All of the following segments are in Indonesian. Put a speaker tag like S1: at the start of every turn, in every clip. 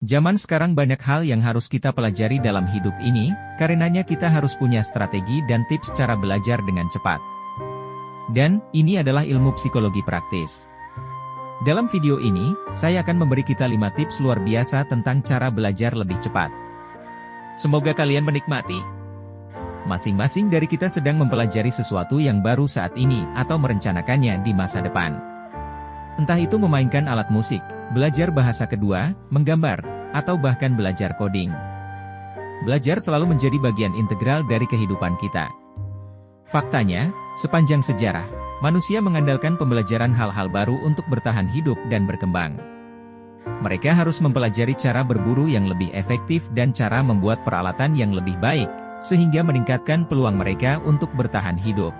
S1: Zaman sekarang banyak hal yang harus kita pelajari dalam hidup ini, karenanya kita harus punya strategi dan tips cara belajar dengan cepat. Dan, ini adalah ilmu psikologi praktis. Dalam video ini, saya akan memberi kita 5 tips luar biasa tentang cara belajar lebih cepat. Semoga kalian menikmati. Masing-masing dari kita sedang mempelajari sesuatu yang baru saat ini atau merencanakannya di masa depan. Entah itu memainkan alat musik, belajar bahasa kedua, menggambar, atau bahkan belajar coding. Belajar selalu menjadi bagian integral dari kehidupan kita. Faktanya, sepanjang sejarah, manusia mengandalkan pembelajaran hal-hal baru untuk bertahan hidup dan berkembang. Mereka harus mempelajari cara berburu yang lebih efektif dan cara membuat peralatan yang lebih baik, sehingga meningkatkan peluang mereka untuk bertahan hidup.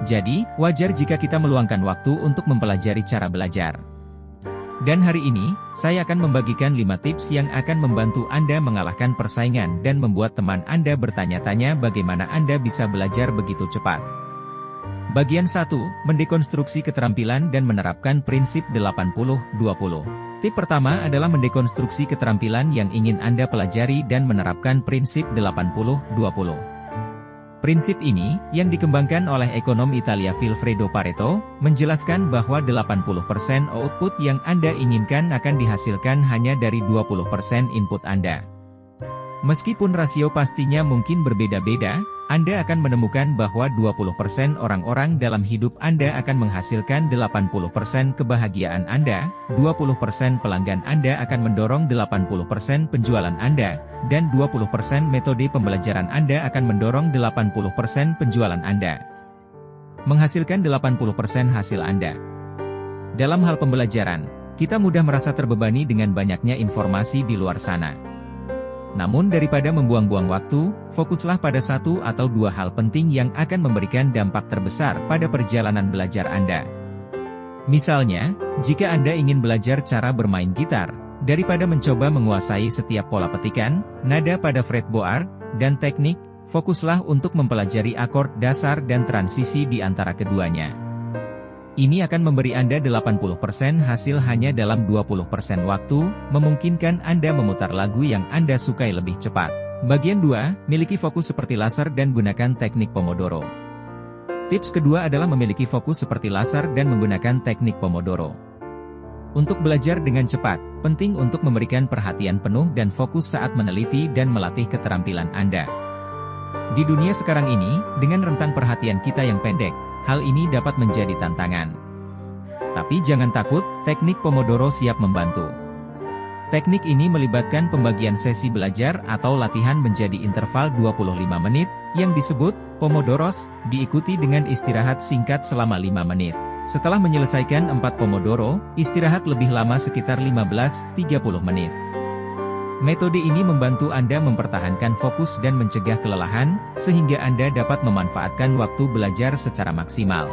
S1: Jadi, wajar jika kita meluangkan waktu untuk mempelajari cara belajar. Dan hari ini, saya akan membagikan 5 tips yang akan membantu Anda mengalahkan persaingan dan membuat teman Anda bertanya-tanya bagaimana Anda bisa belajar begitu cepat. Bagian 1, mendekonstruksi keterampilan dan menerapkan prinsip 80-20. Tip pertama adalah mendekonstruksi keterampilan yang ingin Anda pelajari dan menerapkan prinsip 80-20. Prinsip ini, yang dikembangkan oleh ekonom Italia Vilfredo Pareto, menjelaskan bahwa 80% output yang Anda inginkan akan dihasilkan hanya dari 20% input Anda. Meskipun rasio pastinya mungkin berbeda-beda, Anda akan menemukan bahwa 20% orang-orang dalam hidup Anda akan menghasilkan 80% kebahagiaan Anda, 20% pelanggan Anda akan mendorong 80% penjualan Anda, dan 20% metode pembelajaran Anda akan mendorong 80% penjualan Anda. Menghasilkan 80% hasil Anda. Dalam hal pembelajaran, kita mudah merasa terbebani dengan banyaknya informasi di luar sana. Namun daripada membuang-buang waktu, fokuslah pada 1 atau 2 hal penting yang akan memberikan dampak terbesar pada perjalanan belajar Anda. Misalnya, jika Anda ingin belajar cara bermain gitar, daripada mencoba menguasai setiap pola petikan, nada pada fretboard, dan teknik, fokuslah untuk mempelajari akord dasar dan transisi di antara keduanya. Ini akan memberi Anda 80% hasil hanya dalam 20% waktu, memungkinkan Anda memutar lagu yang Anda sukai lebih cepat. Bagian 2, miliki fokus seperti laser dan gunakan teknik Pomodoro. Tips kedua adalah memiliki fokus seperti laser dan menggunakan teknik Pomodoro. Untuk belajar dengan cepat, penting untuk memberikan perhatian penuh dan fokus saat meneliti dan melatih keterampilan Anda. Di dunia sekarang ini, dengan rentang perhatian kita yang pendek, hal ini dapat menjadi tantangan. Tapi jangan takut, teknik Pomodoro siap membantu. Teknik ini melibatkan pembagian sesi belajar atau latihan menjadi interval 25 menit, yang disebut Pomodoros, diikuti dengan istirahat singkat selama 5 menit. Setelah menyelesaikan 4 Pomodoro, istirahat lebih lama sekitar 15-30 menit. Metode ini membantu Anda mempertahankan fokus dan mencegah kelelahan, sehingga Anda dapat memanfaatkan waktu belajar secara maksimal.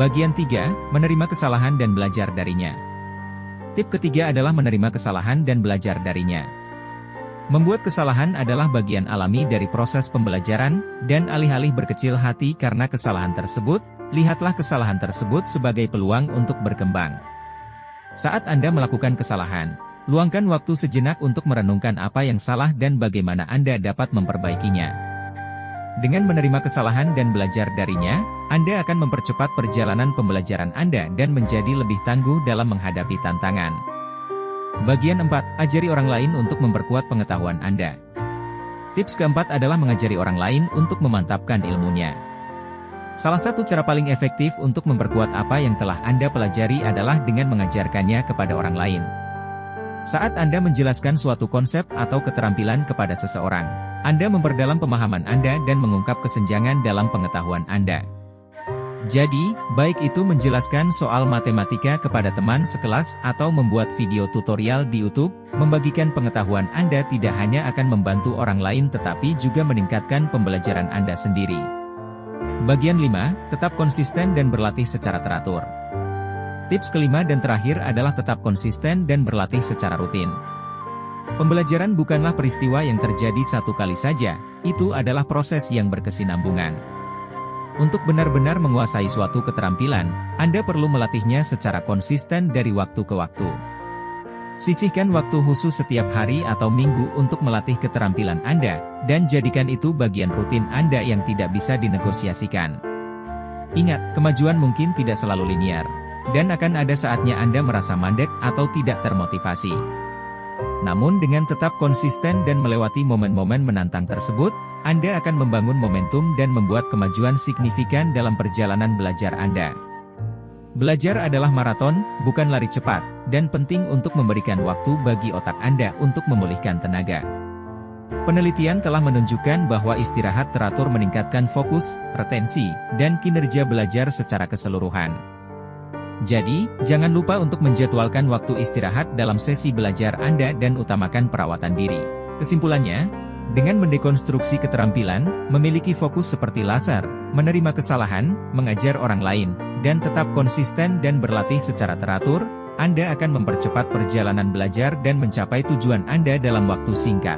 S1: Bagian 3, menerima kesalahan dan belajar darinya. Tip ketiga adalah menerima kesalahan dan belajar darinya. Membuat kesalahan adalah bagian alami dari proses pembelajaran, dan alih-alih berkecil hati karena kesalahan tersebut, lihatlah kesalahan tersebut sebagai peluang untuk berkembang. Saat Anda melakukan kesalahan, luangkan waktu sejenak untuk merenungkan apa yang salah dan bagaimana Anda dapat memperbaikinya. Dengan menerima kesalahan dan belajar darinya, Anda akan mempercepat perjalanan pembelajaran Anda dan menjadi lebih tangguh dalam menghadapi tantangan. Bagian 4, ajari orang lain untuk memperkuat pengetahuan Anda. Tips keempat adalah mengajari orang lain untuk memantapkan ilmunya. Salah satu cara paling efektif untuk memperkuat apa yang telah Anda pelajari adalah dengan mengajarkannya kepada orang lain. Saat Anda menjelaskan suatu konsep atau keterampilan kepada seseorang, Anda memperdalam pemahaman Anda dan mengungkap kesenjangan dalam pengetahuan Anda. Jadi, baik itu menjelaskan soal matematika kepada teman sekelas atau membuat video tutorial di YouTube, membagikan pengetahuan Anda tidak hanya akan membantu orang lain tetapi juga meningkatkan pembelajaran Anda sendiri. Bagian 5, tetap konsisten dan berlatih secara teratur. Tips kelima dan terakhir adalah tetap konsisten dan berlatih secara rutin. Pembelajaran bukanlah peristiwa yang terjadi satu kali saja, itu adalah proses yang berkesinambungan. Untuk benar-benar menguasai suatu keterampilan, Anda perlu melatihnya secara konsisten dari waktu ke waktu. Sisihkan waktu khusus setiap hari atau minggu untuk melatih keterampilan Anda, dan jadikan itu bagian rutin Anda yang tidak bisa dinegosiasikan. Ingat, kemajuan mungkin tidak selalu linear, dan akan ada saatnya Anda merasa mandek atau tidak termotivasi. Namun dengan tetap konsisten dan melewati momen-momen menantang tersebut, Anda akan membangun momentum dan membuat kemajuan signifikan dalam perjalanan belajar Anda. Belajar adalah maraton, bukan lari cepat, dan penting untuk memberikan waktu bagi otak Anda untuk memulihkan tenaga. Penelitian telah menunjukkan bahwa istirahat teratur meningkatkan fokus, retensi, dan kinerja belajar secara keseluruhan. Jadi, jangan lupa untuk menjadwalkan waktu istirahat dalam sesi belajar Anda dan utamakan perawatan diri. Kesimpulannya, dengan mendekonstruksi keterampilan, memiliki fokus seperti laser, menerima kesalahan, mengajar orang lain, dan tetap konsisten dan berlatih secara teratur, Anda akan mempercepat perjalanan belajar dan mencapai tujuan Anda dalam waktu singkat.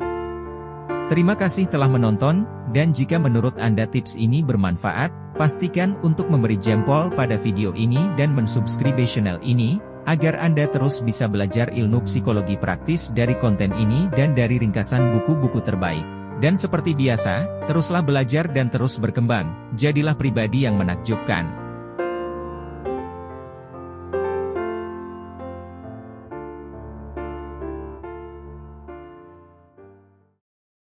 S1: Terima kasih telah menonton, dan jika menurut Anda tips ini bermanfaat, pastikan untuk memberi jempol pada video ini dan mensubscribe channel ini, agar Anda terus bisa belajar ilmu psikologi praktis dari konten ini dan dari ringkasan buku-buku terbaik. Dan seperti biasa, teruslah belajar dan terus berkembang, jadilah pribadi yang menakjubkan.